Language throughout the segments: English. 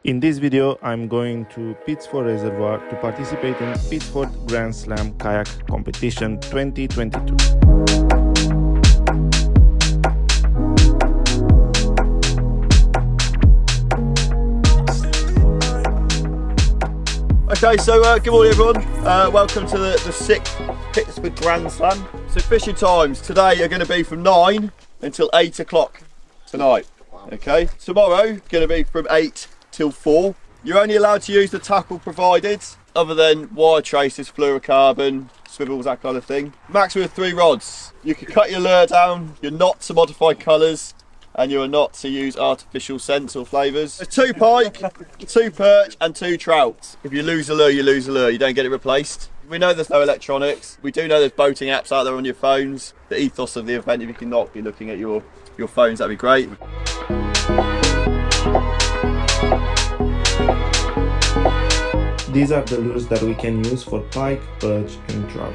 In this video, I'm going to Pitsford Reservoir to participate in Pitsford Grand Slam Kayak Competition 2022. Okay, so good morning everyone. Welcome to the 6th Pitsford Grand Slam. So fishing times today are going to be from 9 until 8 o'clock tonight. Okay, tomorrow going to be from 8 till 4. You're only allowed to use the tackle provided, other than wire traces, fluorocarbon, swivels, that kind of thing. Maximum of 3 rods. You can cut your lure down, you're not to modify colours, and you are not to use artificial scents or flavours. There's 2 pike, 2 perch and 2 trout. If you lose a lure, you lose a lure, you don't get it replaced. We know there's no electronics. We do know there's boating apps out there on your phones. The ethos of the event, if you can not be looking at your phones, that'd be great. These are the lures that we can use for pike, perch and trout.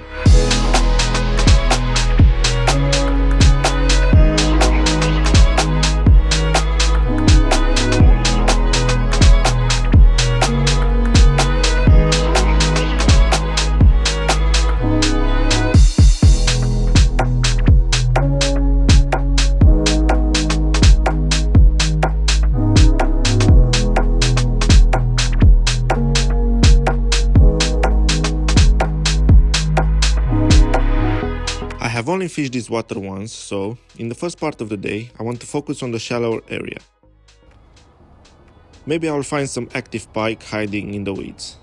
I have only fished this water once, so in the first part of the day I want to focus on the shallower area. Maybe I will find some active pike hiding in the weeds.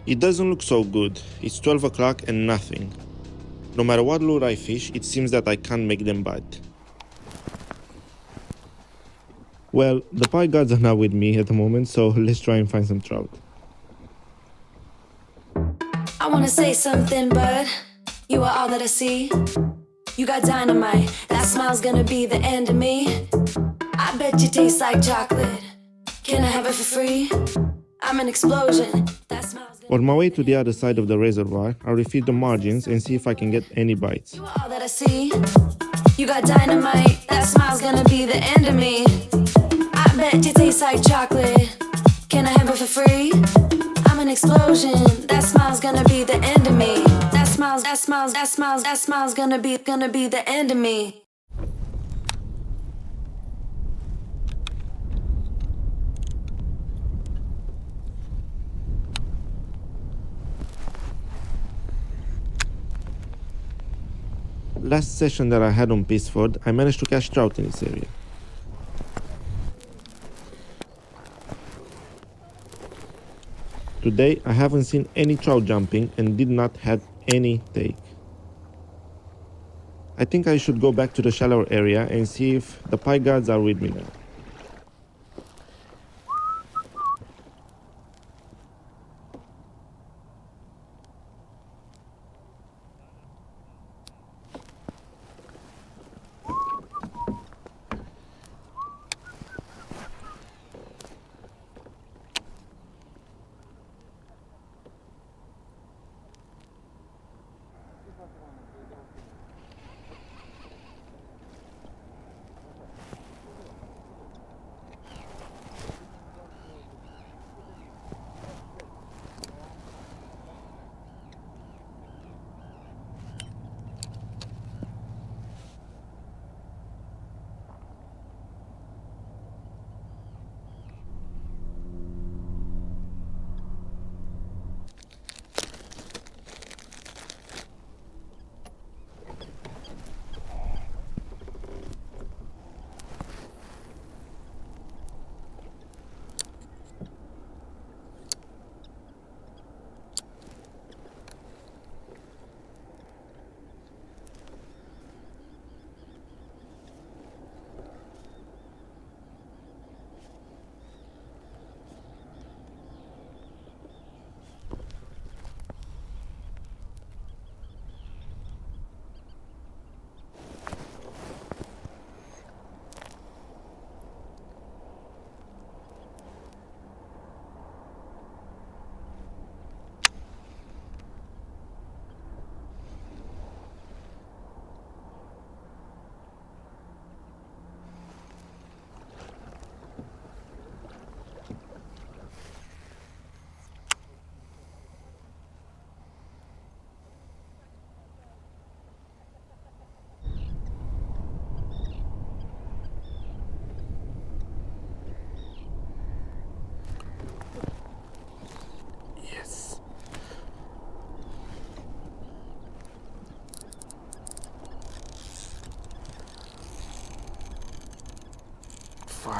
It doesn't look so good. It's 12 o'clock and nothing. No matter what lure I fish, it seems that I can't make them bite. Well, the pike gods are not with me at the moment, so let's try and find some trout. I wanna say something, but you are all that I see. You got dynamite, that smile's gonna be the end of me. I bet you taste like chocolate. Can I have it for free? I'm an explosion. That smile's gonna On my way to the other side of the reservoir, I'll refeed the margins and see if I can get any bites. You are all that I see. You got dynamite, that smile's gonna be the end of me. I bet you taste like chocolate. Can I have it for free? I'm an explosion. That smile's gonna be the end of me. That smile's gonna be the end of me. Last session that I had on Pitsford, I managed to catch trout in this area. Today I haven't seen any trout jumping and did not have any take. I think I should go back to the shallower area and see if the pike gods are with me now.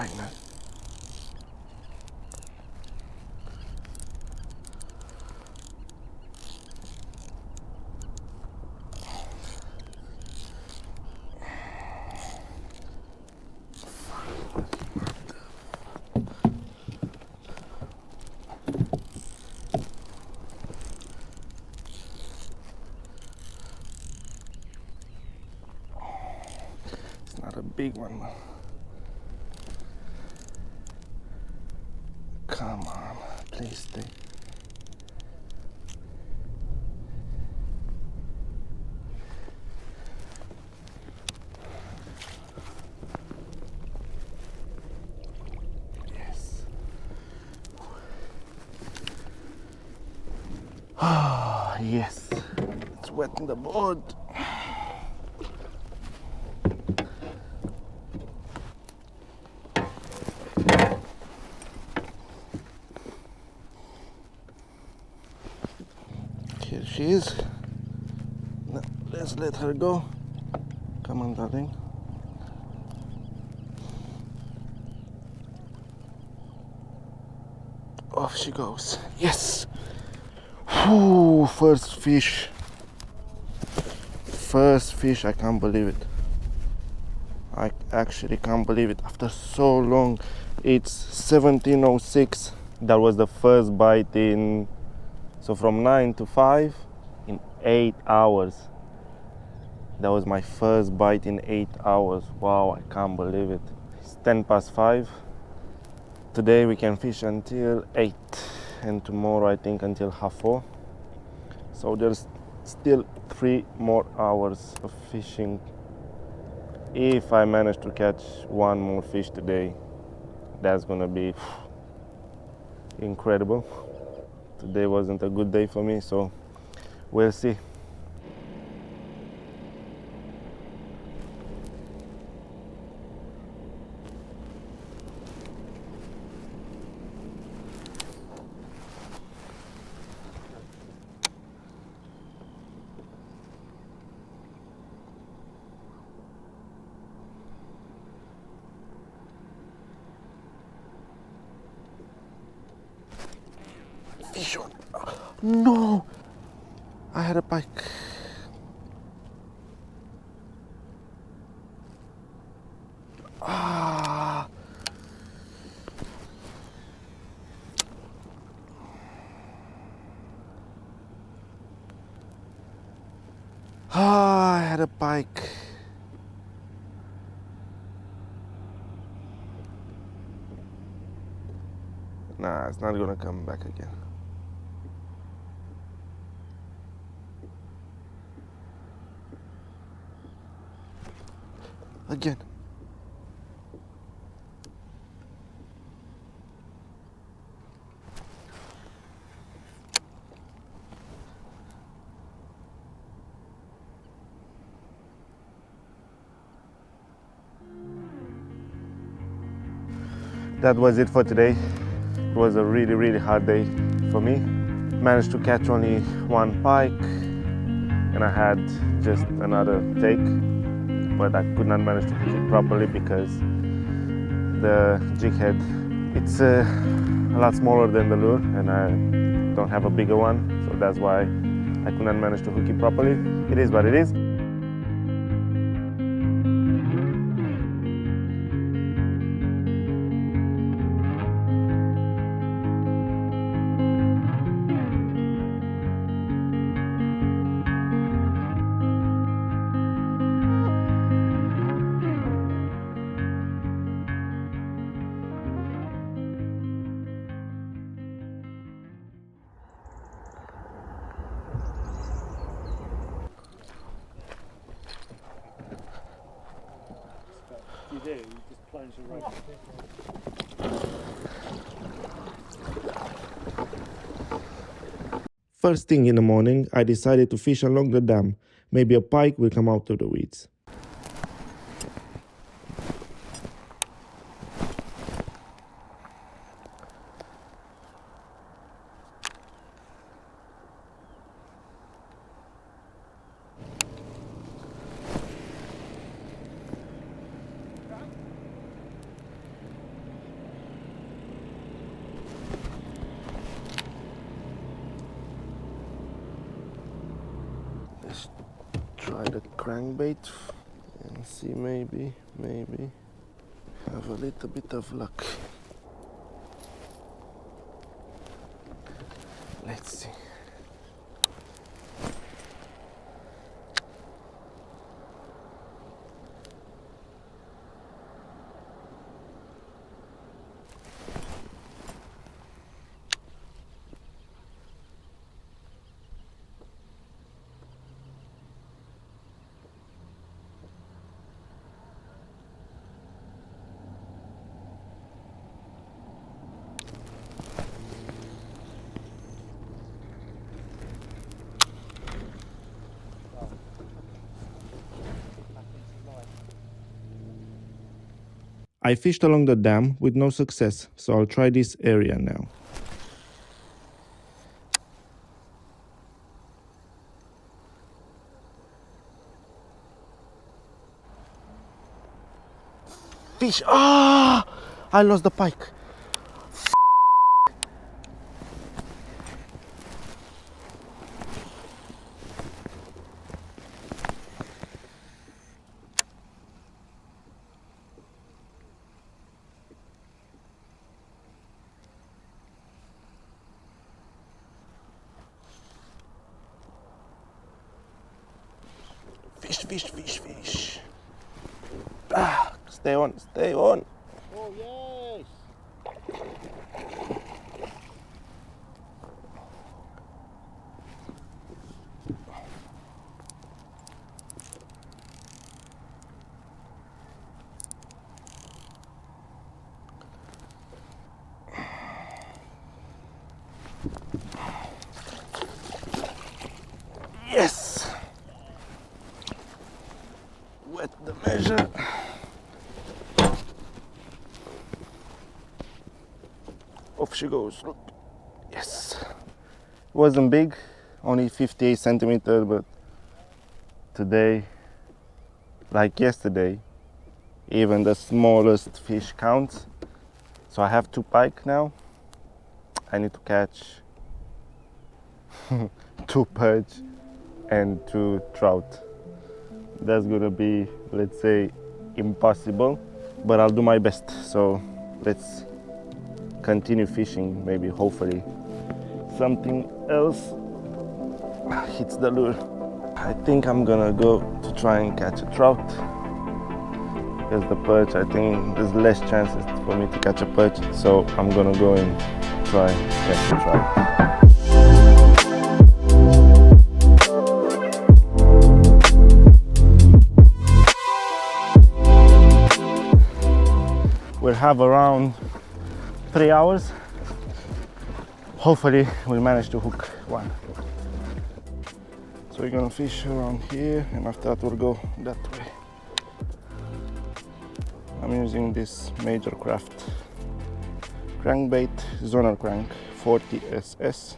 Finally. It's not a big one, man. Come on, please stay. Yes. Ah, yes. It's wet in the board. Here she is. Now, let's let her go. Come on, darling. Off she goes. Yes! Whew, first fish. First fish, I can't believe it. I actually can't believe it. After so long, it's 17:06. That was the first bite in, so from 9 to 5 in 8 hours. That was my first bite in 8 hours. Wow, I can't believe it. It's 5:10. Today we can fish until 8 and tomorrow I think until 4:30. So there's still 3 more hours of fishing. If I manage to catch one more fish today, that's gonna be incredible. Today wasn't a good day for me, so we'll see. Fish on. No! I had a pike. Ah! Ah, I had a pike. Nah, it's not gonna come back again. Again. That was it for today. It was a really hard day for me. Managed to catch only one pike and I had just another take, but I could not manage to hook it properly because the jig head, it's a lot smaller than the lure and I don't have a bigger one, so that's why I could not manage to hook it properly. It is what it is. You do, you just plunge the rope. First thing in the morning, I decided to fish along the dam. Maybe a pike will come out of the weeds. crankbait and see, maybe have a little bit of luck. Let's see. I fished along the dam with no success, so I'll try this area now. Fish! Ah! I lost the pike. Fish. Ah, stay on. Oh, yes! Yes! Wet the measure. Off she goes. Look. Yes. Wasn't big, only 58 centimeters, but today, like yesterday, even the smallest fish counts. So I have 2 pike now. I need to catch 2 perch and 2 trout. That's gonna be, let's say, impossible, but I'll do my best. So let's continue fishing. Maybe, hopefully, something else hits the lure. I think I'm gonna go to try and catch a trout, because the perch, I think there's less chances for me to catch a perch, so I'm gonna go and try and catch a trout. We'll have around 3 hours. Hopefully we'll manage to hook one. So we're gonna fish around here, and after that we'll go that way. I'm using this Major Craft crankbait, zonal crank, 40 SS.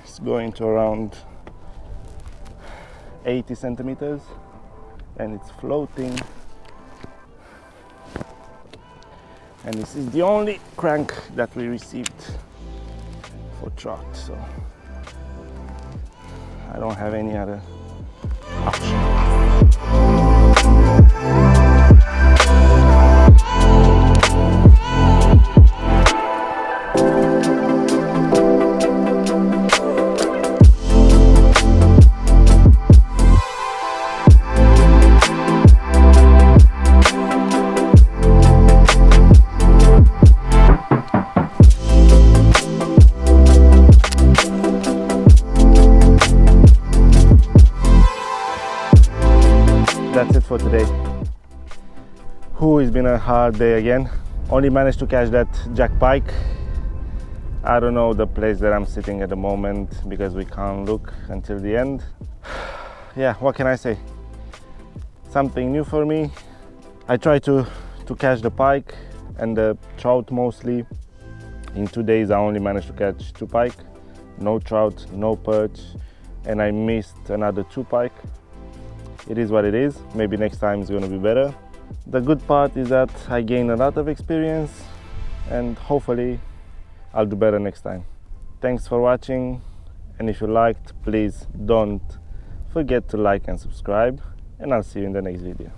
It's going to around 80 centimeters and it's floating. And this is the only crank that we received for trout, so I don't have any other option. That's it for today. It's been a hard day again. Only managed to catch that jack pike. I don't know the place that I'm sitting at the moment because we can't look until the end. Yeah, what can I say? Something new for me. I tried to catch the pike and the trout mostly. In 2 days I only managed to catch 2 pike, no trout, no perch, and I missed another 2 pike. It is what it is. Maybe next time it's gonna be better. The good part is that I gained a lot of experience and hopefully I'll do better next time. Thanks for watching, and if you liked, please don't forget to like and subscribe, and I'll see you in the next video.